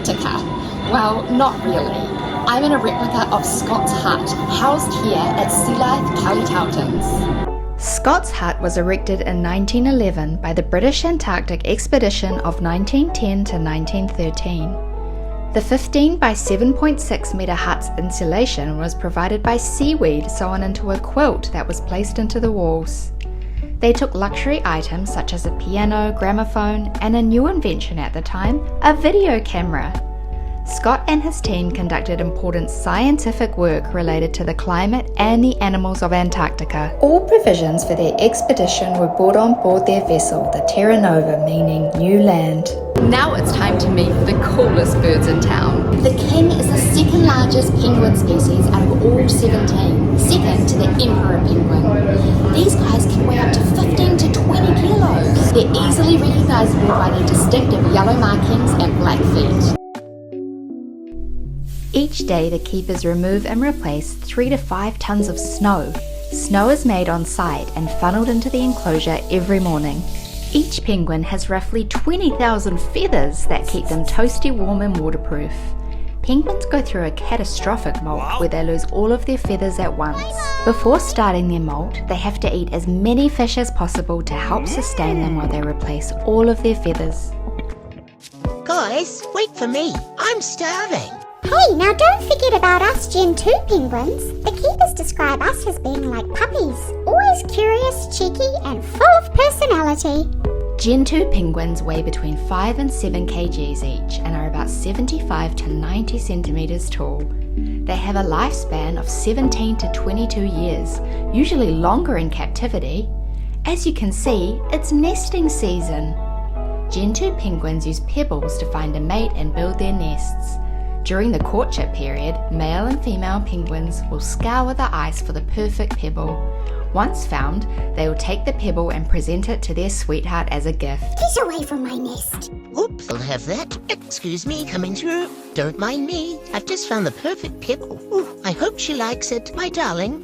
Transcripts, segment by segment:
Antarctica. Well, not really. I'm in a replica of Scott's hut, housed here at Sea Life Kelly Tarlton's. Scott's hut was erected in 1911 by the British Antarctic Expedition of 1910 to 1913. The 15 by 7.6 metre hut's insulation was provided by seaweed sewn into a quilt that was placed into the walls. They took luxury items such as a piano, gramophone, and a new invention at the time, a video camera. Scott and his team conducted important scientific work related to the climate and the animals of Antarctica. All provisions for their expedition were brought on board their vessel, the Terra Nova, meaning new land. Now it's time to meet the coolest birds in town. The king is the second largest penguin species out of all 17, second to the emperor penguin. These guys can weigh up to 15 to 20 kilos. They're easily recognizable by their distinctive yellow markings and black feet. Each day the keepers remove and replace 3 to 5 tons of snow. Snow is made on site and funneled into the enclosure every morning. Each penguin has roughly 20,000 feathers that keep them toasty warm and waterproof. Penguins go through a catastrophic molt where they lose all of their feathers at once. Before starting their molt, they have to eat as many fish as possible to help sustain them while they replace all of their feathers. Guys, wait for me. I'm starving. Hey, now don't forget about us Gen 2 penguins. The keepers describe us as being like puppies, always curious, cheeky, and full of personality. Gen 2 penguins weigh between 5 and 7 kgs each and are about 75 to 90 centimeters tall. They have a lifespan of 17 to 22 years, usually longer in captivity. As you can see, it's nesting season. Gen 2 penguins use pebbles to find a mate and build their nests. During the courtship period, male and female penguins will scour the ice for the perfect pebble. Once found, they will take the pebble and present it to their sweetheart as a gift. Get away from my nest. Oops, I'll have that. Excuse me, coming through. Don't mind me. I've just found the perfect pebble. Ooh, I hope she likes it, my darling.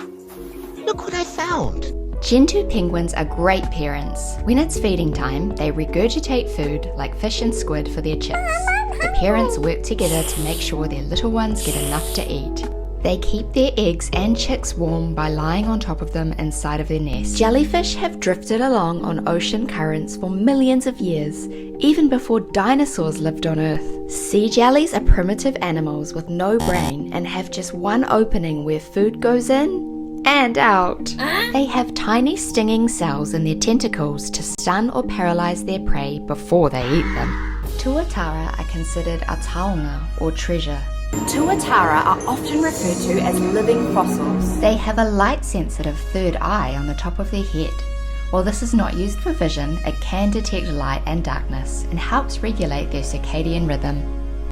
Look what I found. Gen 2 penguins are great parents. When it's feeding time, they regurgitate food like fish and squid for their chicks. The parents work together to make sure their little ones get enough to eat. They keep their eggs and chicks warm by lying on top of them inside of their nest. Jellyfish have drifted along on ocean currents for millions of years, even before dinosaurs lived on Earth. Sea jellies are primitive animals with no brain and have just one opening where food goes in and out. They have tiny stinging cells in their tentacles to stun or paralyze their prey before they eat them. Tuatara are considered a taonga or treasure. Tuatara are often referred to as living fossils. They have a light-sensitive third eye on the top of their head. While this is not used for vision, it can detect light and darkness and helps regulate their circadian rhythm.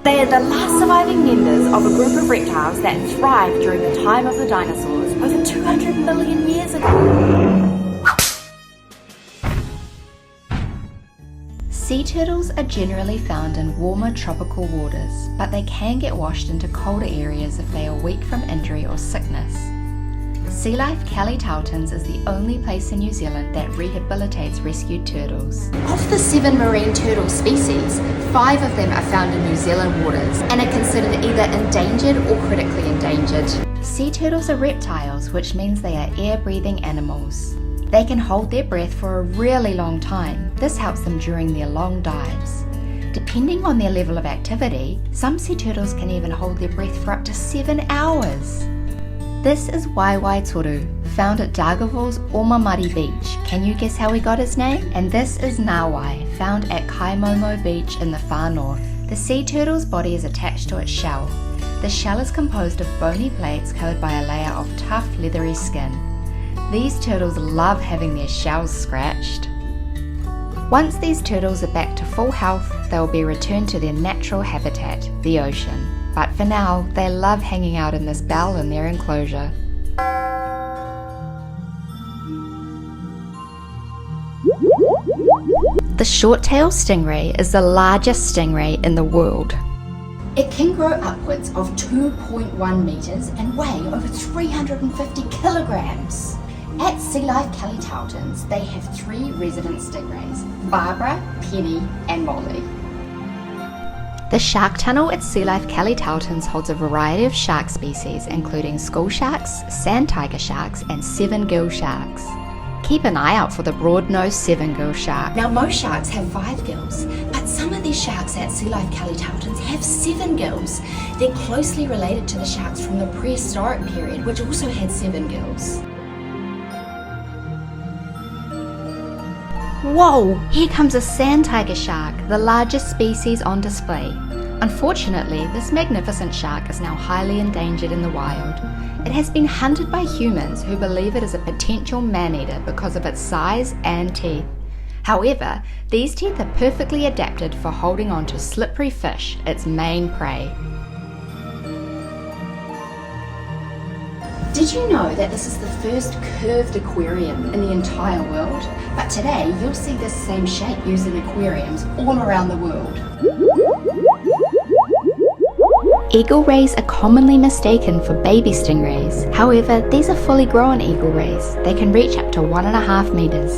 They are the last surviving members of a group of reptiles that thrived during the time of the dinosaurs over 200 million years ago. Sea turtles are generally found in warmer tropical waters, but they can get washed into colder areas if they are weak from injury or sickness. Sea Life Kelly Tarlton's is the only place in New Zealand that rehabilitates rescued turtles. Of the 7 marine turtle species, 5 of them are found in New Zealand waters and are considered either endangered or critically endangered. Sea turtles are reptiles, which means they are air-breathing animals. They can hold their breath for a really long time. This helps them during their long dives. Depending on their level of activity, some sea turtles can even hold their breath for up to 7 hours. This is Waiwai Toru, found at Dargaville's Omamari Beach. Can you guess how he got his name? And this is Nawai, found at Kaimomo Beach in the far north. The sea turtle's body is attached to its shell. The shell is composed of bony plates covered by a layer of tough, leathery skin. These turtles love having their shells scratched. Once these turtles are back to full health, they will be returned to their natural habitat, the ocean. But for now, they love hanging out in this bell in their enclosure. The short-tailed stingray is the largest stingray in the world. It can grow upwards of 2.1 metres and weigh over 350 kilograms. At Sea Life Kelly Tarlton's, they have 3 resident stingrays, Barbara, Penny and Molly. The shark tunnel at Sea Life Kelly Tarlton's holds a variety of shark species, including school sharks, sand tiger sharks, and seven-gill sharks. Keep an eye out for the broad-nosed seven-gill shark. Now, most sharks have 5 gills, but some of these sharks at Sea Life Kelly Tarlton's have 7 gills. They're closely related to the sharks from the prehistoric period, which also had 7 gills. Whoa! Here comes a sand tiger shark, the largest species on display. Unfortunately, this magnificent shark is now highly endangered in the wild. It has been hunted by humans who believe it is a potential man-eater because of its size and teeth. However, these teeth are perfectly adapted for holding on to slippery fish, its main prey. Did you know that this is the first curved aquarium in the entire world? But today, you'll see this same shape used in aquariums all around the world. Eagle rays are commonly mistaken for baby stingrays. However, these are fully grown eagle rays. They can reach up to 1.5 meters.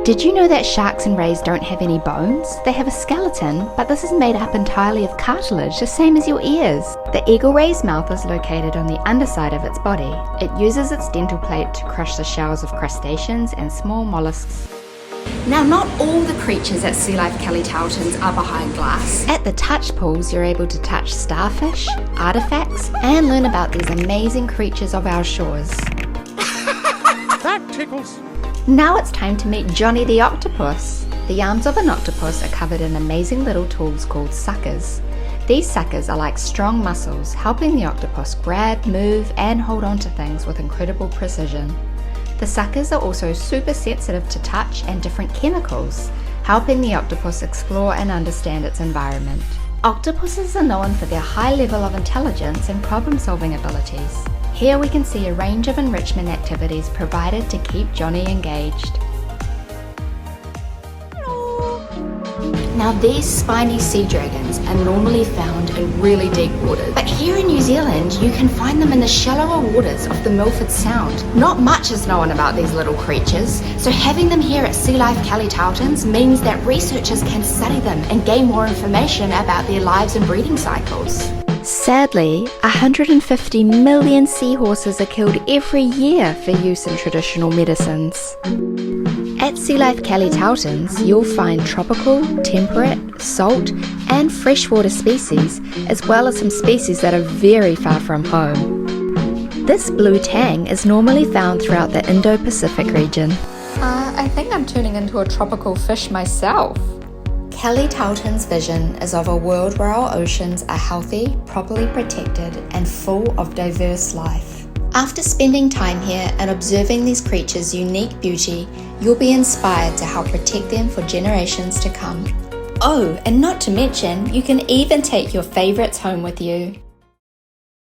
Did you know that sharks and rays don't have any bones? They have a skeleton, but this is made up entirely of cartilage, the same as your ears. The eagle ray's mouth is located on the underside of its body. It uses its dental plate to crush the shells of crustaceans and small mollusks. Now, not all the creatures at Sea Life Kelly Tarlton's are behind glass. At the touch pools, you're able to touch starfish, artifacts, and learn about these amazing creatures of our shores. That tickles. Now it's time to meet Johnny the octopus. The arms of an octopus are covered in amazing little tools called suckers. These suckers are like strong muscles, helping the octopus grab, move, and hold on to things with incredible precision. The suckers are also super sensitive to touch and different chemicals, helping the octopus explore and understand its environment. Octopuses are known for their high level of intelligence and problem-solving abilities. Here we can see a range of enrichment activities provided to keep Johnny engaged. Now, these spiny sea dragons are normally found in really deep waters, but here in New Zealand you can find them in the shallower waters of the Milford Sound. Not much is known about these little creatures, so having them here at Sea Life Kelly Tarlton's means that researchers can study them and gain more information about their lives and breeding cycles. Sadly, 150 million seahorses are killed every year for use in traditional medicines. At Sea Life Kelly Tarlton's, you'll find tropical, temperate, salt, and freshwater species, as well as some species that are very far from home. This blue tang is normally found throughout the Indo-Pacific region. I think I'm turning into a tropical fish myself. Kelly Tarlton's vision is of a world where our oceans are healthy, properly protected, and full of diverse life. After spending time here and observing these creatures' unique beauty, you'll be inspired to help protect them for generations to come. Oh, and not to mention, you can even take your favorites home with you.